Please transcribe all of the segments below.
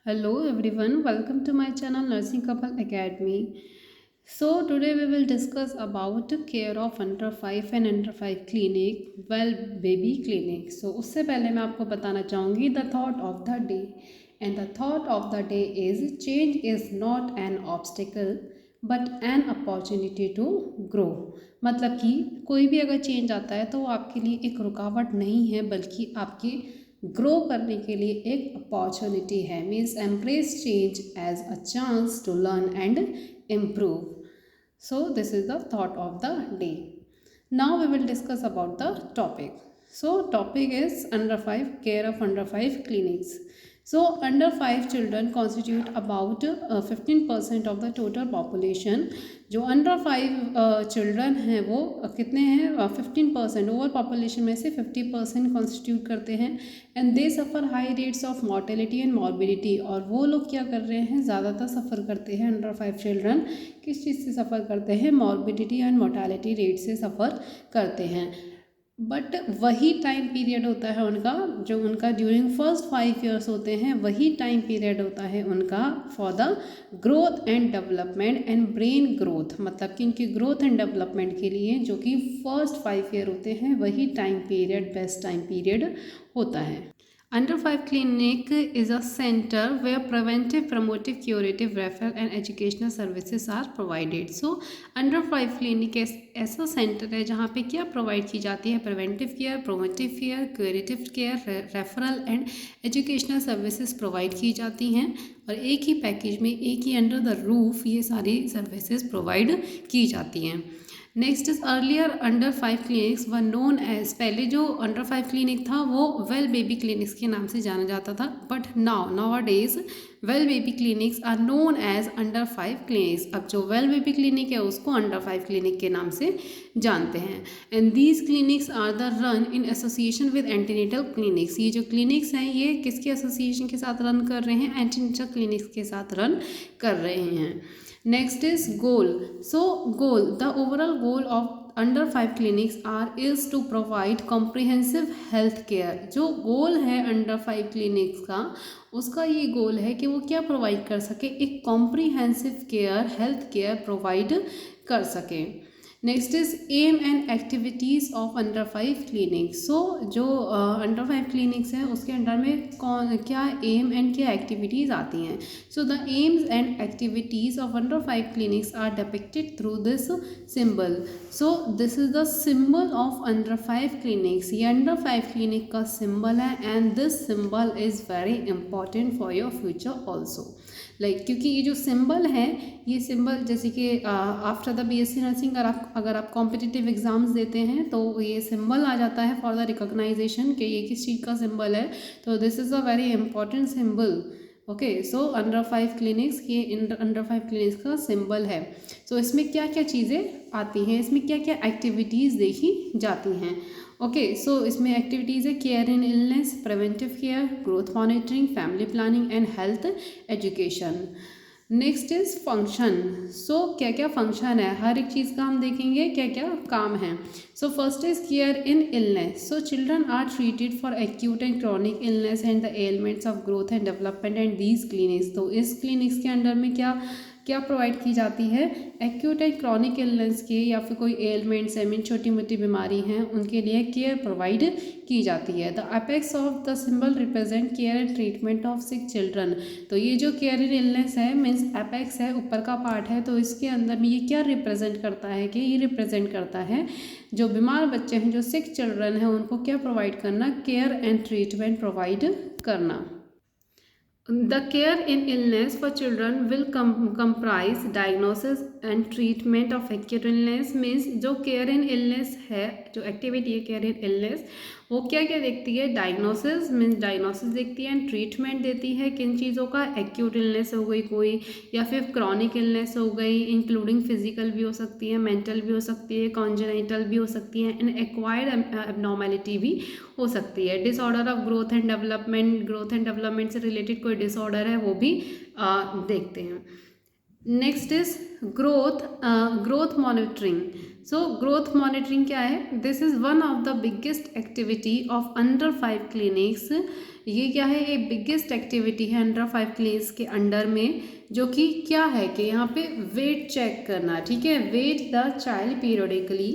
Hello everyone, welcome to my channel Nursing Couple Academy. So today we will discuss about care of under 5 and under 5 clinic, well baby clinic. So उससे पहले मैं आपको बताना चाहूँगी the thought of the day, and the thought of the day is change is not an obstacle but an opportunity to grow. मतलब कि कोई भी अगर चेंज आता है तो वो आपके लिए एक रुकावट नहीं है बल्कि आपके ग्रो करने के लिए एक अपॉर्चुनिटी है. Means embrace change as a chance to learn and improve. So this is the thought of the day. Now we will discuss about the topic. So topic is under 5 care of under 5 clinics. So under 5 children constitute about 15% of the total population. जो under 5 children हैं वो कितने हैं 15% over population में से 50% constitute करते हैं. And they suffer high rates of mortality and morbidity. और वो लोग क्या कर रहे हैं, ज़्यादातर सफ़र करते हैं अंडर 5 चिल्ड्रन. किस चीज़ से सफ़र करते हैं, मॉर्बिडिटी एंड मोर्टालिटी रेट से सफ़र करते हैं. बट वही टाइम पीरियड होता है उनका, जो उनका ड्यूरिंग फर्स्ट 5 ईयर्स होते हैं, वही टाइम पीरियड होता है उनका for the growth and development and brain growth. मतलब कि उनकी ग्रोथ एंड डेवलपमेंट के लिए जो कि फर्स्ट 5 ईयर होते हैं वही time period best time period होता है. Under 5 clinic is a center where preventive, promotive, curative, referral and educational services are provided. So under 5 clinic ऐसा सेंटर है जहाँ पे क्या प्रोवाइड की जाती है, preventive care, promotive care, curative care, referral and educational services provide की जाती हैं. और एक ही पैकेज में, एक ही अंडर द रूफ ये सारी सर्विसेज प्रोवाइड की जाती हैं. Next is earlier under 5 clinics were known as, पहले जो अंडर 5 क्लिनिक था वो वेल बेबी क्लिनिक्स के नाम से जाना जाता था. But nowadays well baby clinics are known as under 5 clinics. अब जो वेल बेबी क्लिनिक है उसको अंडर 5 क्लिनिक के नाम से जानते हैं. And these clinics are the run in association with antenatal clinics. ये जो क्लिनिक्स हैं ये किसके एसोसिएशन के साथ रन कर रहे हैं, एंटीनेटल क्लिनिक्स के साथ रन कर रहे हैं. Next is goal. So goal, the overall goal of under 5 clinics is to provide comprehensive health care. जो गोल है अंडर 5 क्लिनिक्स का, उसका ये गोल है कि वो क्या प्रोवाइड कर सके, एक comprehensive care, health care provide कर सके. Next is aim and activities of under 5 clinics. So जो अंडर 5 क्लिनिक्स हैं उसके अंडर में कौन क्या एम एंड क्या एक्टिविटीज़ आती हैं. So the aims and activities of under 5 clinics are depicted through this symbol. So this is the symbol of under 5 clinics. ये अंडर 5 क्लिनिक का सिंबल है and this symbol is very important for your future also. क्योंकि ये जो symbol है, ये symbol जैसे कि आफ्टर द बीएससी नर्सिंग अगर आप कॉम्पिटिटिव एग्ज़ाम्स देते हैं तो ये सिंबल आ जाता है फॉर द रिकॉग्नाइजेशन कि ये किस चीज़ का सिंबल है. तो this is a very important symbol. Okay, so under 5 clinics, ये अंडर 5 क्लिनिक्स का सिंबल है. सो इसमें क्या क्या चीज़ें आती हैं, इसमें क्या क्या एक्टिविटीज़ देखी जाती हैं. ओके, सो इसमें एक्टिविटीज़ है care in illness, preventive care, growth monitoring, family planning and health education. Next is function. So क्या क्या फंक्शन है, हर एक चीज़ का हम देखेंगे क्या क्या काम है. So first is care in illness. So children are treated for acute and chronic illness and the elements of growth and development and these clinics. तो इस क्लिनिक्स के अंडर में क्या क्या प्रोवाइड की जाती है, एक्यूट एंड क्रॉनिक इलनेस के या फिर कोई एलिमेंट्स है, मीन छोटी मोटी बीमारी हैं, उनके लिए केयर प्रोवाइड की जाती है. The apex of the symbol represent care and treatment of sick children. तो ये जो केयर इन इलनेस है मीन्स अपेक्स है, ऊपर का पार्ट है, तो इसके अंदर में ये क्या रिप्रेजेंट करता है कि ये रिप्रेजेंट करता है जो बीमार बच्चे हैं, जो सिक चिल्ड्रन हैं, उनको क्या प्रोवाइड करना, केयर एंड ट्रीटमेंट प्रोवाइड करना. The care in illness for children will comprise diagnosis and treatment of acute illness. means जो care in illness है, जो एक्टिविटी है care in illness, वो क्या क्या देखती है, डायग्नोसिस मीन्स डायग्नोसिस देखती है एंड ट्रीटमेंट देती है किन चीज़ों का, एक्यूट इलनेस हो गई कोई, या फिर क्रॉनिक इलनेस हो गई, इंक्लूडिंग फिजिकल भी हो सकती है, मेंटल भी हो सकती है, कॉन्जेनिटल भी हो सकती है एंड एक्वायर्ड एबनॉर्मेलिटी भी हो सकती है. Disorder of growth and development से रिलेटेड कोई डिसऑर्डर है वो भी देखते हैं. Next is growth monitoring. So growth monitoring क्या है, this is one of the biggest activity of under 5 clinics ये क्या है, एक बिगेस्ट एक्टिविटी है अंडर 5 क्लिनिक्स के अंडर में, जो कि क्या है कि यहाँ पे वेट चेक करना, ठीक है। Weight the child periodically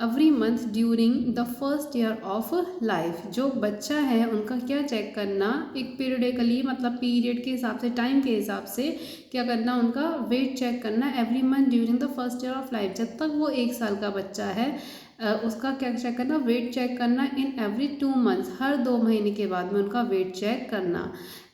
every month during the first year of life. जो बच्चा है उनका क्या चेक करना, एक पीरियडिकली मतलब पीरियड के हिसाब से, टाइम के हिसाब से क्या करना, उनका वेट चेक करना every month during the first year of life. जब तक वो 1 साल का बच्चा है उसका क्या चेक करना, वेट चेक करना इन एवरी 2 मंथ्स, हर 2 महीने के बाद में उनका वेट चेक करना।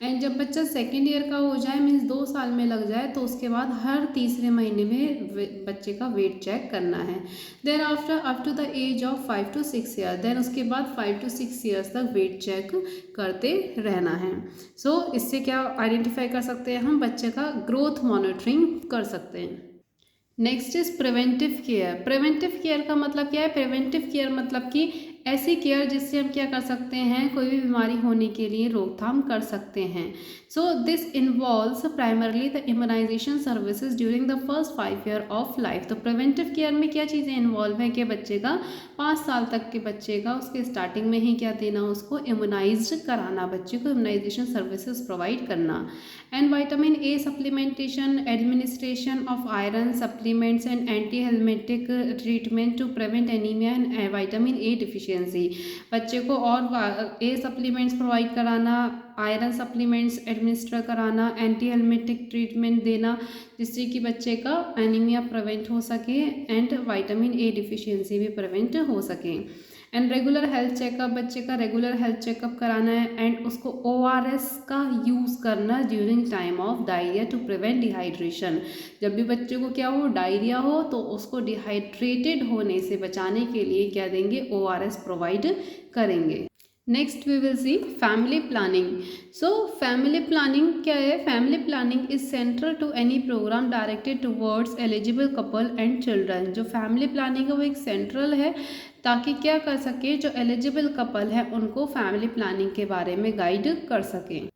एंड जब बच्चा 2nd ईयर का हो जाए, मीन्स 2 साल में लग जाए, तो उसके बाद हर तीसरे महीने में बच्चे का वेट चेक करना है। Then after up to the age of 5 to 6 year, then उसके बाद 5 to 6 ईयर्स तक वेट चेक करते रहना है। सो इससे क्या आइडेंटिफाई कर सकते हैं हम, बच्चे का ग्रोथ मॉनिटरिंग कर सकते हैं। Next is preventive care. Preventive care का मतलब क्या है, प्रिवेंटिव केयर मतलब कि ऐसी केयर जिससे हम क्या कर सकते हैं, कोई भी बीमारी होने के लिए रोकथाम कर सकते हैं। So this involves primarily the immunization services during the first 5 year of life. तो प्रिवेंटिव केयर में क्या चीज़ें इन्वॉल्व है कि बच्चे का 5 साल तक के बच्चे का उसके स्टार्टिंग में ही क्या देना, उसको इम्यूनाइज्ड कराना, बच्चे को इम्यूनाइजेशन सर्विसेज प्रोवाइड करना। And vitamin A supplementation, administration of iron supplements and anti helminthic treatment to prevent anaemia and vitamin A deficiency. बच्चे को और ए सप्लीमेंट्स प्रोवाइड कराना, आयरन सप्लीमेंट्स एडमिनिस्टर कराना, एंटी हेलमेटिक ट्रीटमेंट देना, जिससे कि बच्चे का एनीमिया प्रिवेंट हो सके एंड विटामिन ए डिफिशियंसी भी प्रिवेंट हो सके। एंड रेगुलर हेल्थ चेकअप, बच्चे का रेगुलर हेल्थ चेकअप कराना है। एंड उसको ORS का यूज़ करना during time of diarrhoea to prevent dehydration. जब भी बच्चे को क्या हो, डायरिया हो, तो उसको डिहाइड्रेटेड होने से बचाने के लिए क्या देंगे, ORS प्रोवाइड करेंगे। Next we will see family planning. So family planning क्या है, family planning is central to any programme directed towards eligible couple and children. जो फैमिली प्लानिंग है वो एक सेंट्रल है, ताकि क्या कर सके, जो एलिजिबल कपल है उनको फैमिली प्लानिंग के बारे में गाइड कर सकें।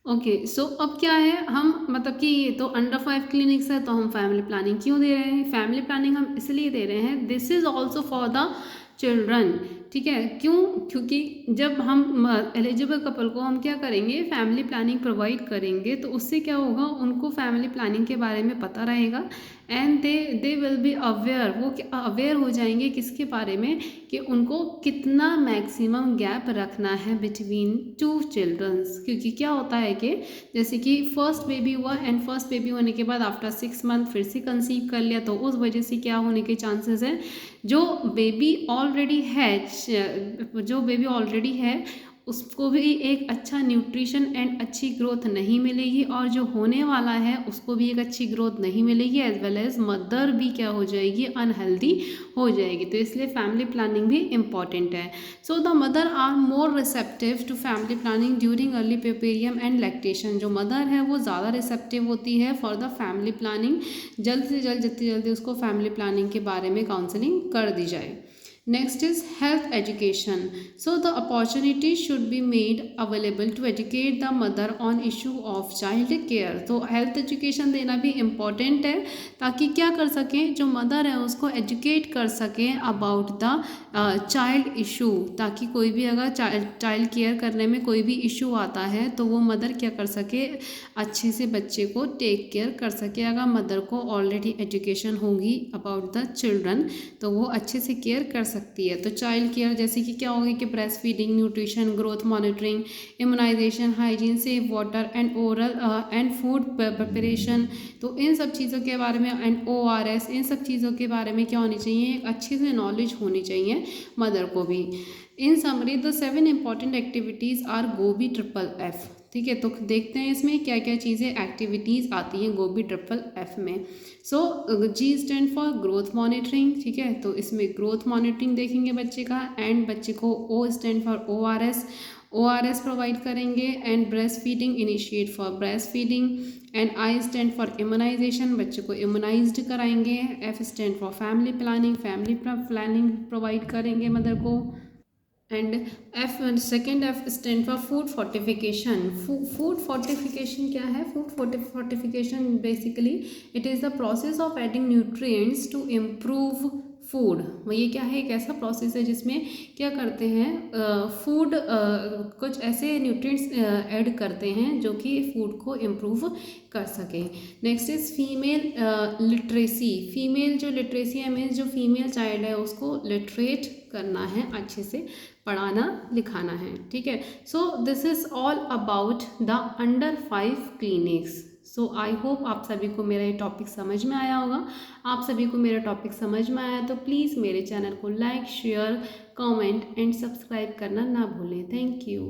ओके सो अब क्या है, हम मतलब कि ये तो अंडर 5 क्लिनिक्स है, तो हम फैमिली प्लानिंग क्यों दे रहे हैं, फैमिली प्लानिंग हम इसलिए दे रहे हैं, this is also for the children, ठीक है। क्यों, क्योंकि जब हम एलिजिबल कपल को हम क्या करेंगे, फैमिली प्लानिंग प्रोवाइड करेंगे, तो उससे क्या होगा, उनको फैमिली प्लानिंग के बारे में पता रहेगा and they will be aware, वो अवेयर हो जाएंगे किसके बारे में, कि उनको कितना मैक्सिमम गैप रखना है बिटवीन 2 चिल्ड्रंस। क्योंकि क्या होता है कि जैसे कि फर्स्ट बेबी हुआ एंड फर्स्ट बेबी होने के बाद आफ्टर 6 मंथ फिर से कंसीव कर लिया, तो उस वजह से क्या होने के चांसेस हैं, जो बेबी ऑलरेडी है उसको भी एक अच्छा न्यूट्रिशन एंड अच्छी ग्रोथ नहीं मिलेगी, और जो होने वाला है उसको भी एक अच्छी ग्रोथ नहीं मिलेगी, एज वेल एज मदर भी क्या हो जाएगी, अनहेल्दी हो जाएगी। तो इसलिए फैमिली प्लानिंग भी इम्पॉर्टेंट है। So the mother are more receptive to family planning during early puerperium and lactation. जो मदर है वो ज़्यादा रिसेप्टिव होती है फॉर द फैमिली प्लानिंग, जल्द से जल्द जितनी जल्दी उसको फैमिली प्लानिंग के बारे में काउंसलिंग कर दी जाए। Next is health education. So the opportunity should be made available to educate the mother on issue of child care. तो health education देना भी important है, ताकि क्या कर सकें, जो मदर है उसको educate कर सकें about the child issue, ताकि कोई भी अगर child care करने में कोई भी issue आता है तो वो मदर क्या कर सके, अच्छे से बच्चे को टेक केयर कर सके। अगर मदर को ऑलरेडी एजुकेशन होगी अबाउट द चिल्ड्रन तो वो अच्छे से केयर कर सकती है। तो चाइल्ड केयर जैसे कि क्या होगी कि breast feeding, nutrition, growth monitoring, immunisation, hygiene, safe water and oral and food preparation, तो इन सब चीज़ों के बारे में एंड ORS, इन सब चीज़ों के बारे में क्या होनी चाहिए, एक अच्छे से नॉलेज होनी चाहिए मदर को भी। In summary the 7 important activities are GOBI FFF। ठीक है, तो देखते हैं इसमें क्या क्या चीज़ें एक्टिविटीज़ आती हैं गोबी FFF में। सो G stand for growth monitoring, ठीक है, तो इसमें ग्रोथ मॉनिटरिंग देखेंगे बच्चे का, एंड बच्चे को O stand for ORS provide करेंगे, and breast feeding initiate for breast feeding, and I stand for immunisation, बच्चे को इम्यूनाइज्ड कराएंगे, F stand for family planning provide करेंगे मदर को, and second F stand for food fortification. Food fortification क्या है, food fortification basically it is the process of adding nutrients to improve food. ये क्या है, एक ऐसा प्रोसेस है जिसमें क्या करते हैं, फूड कुछ ऐसे न्यूट्रिएंट्स ऐड करते हैं जो कि फूड को इम्प्रूव कर सके। Next is female literacy. Female जो लिटरेसी है मीन्स जो फीमेल चाइल्ड है उसको लिटरेट करना है, अच्छे से पढ़ाना लिखाना है, ठीक है। So this is all about the under 5 clinics. So I hope आप सभी को मेरा ये टॉपिक समझ में आया होगा। आप सभी को मेरा टॉपिक समझ में आया तो प्लीज़ मेरे चैनल को like, share, comment and subscribe करना ना भूलें। Thank you.